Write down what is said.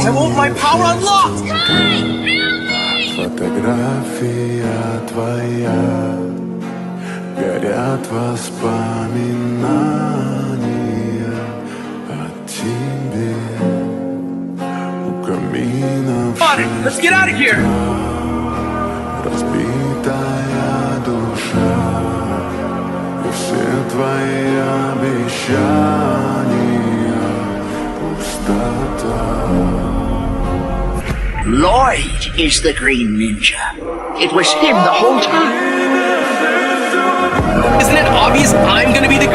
I want my power unlocked! Фотография твоя, горят воспоминания о тебе. У камина в Let's get out of here! разбитая душа, и все твои обещания пустота. Lloyd is the Green Ninja. It was him the whole time. Isn't it obvious I'm gonna be the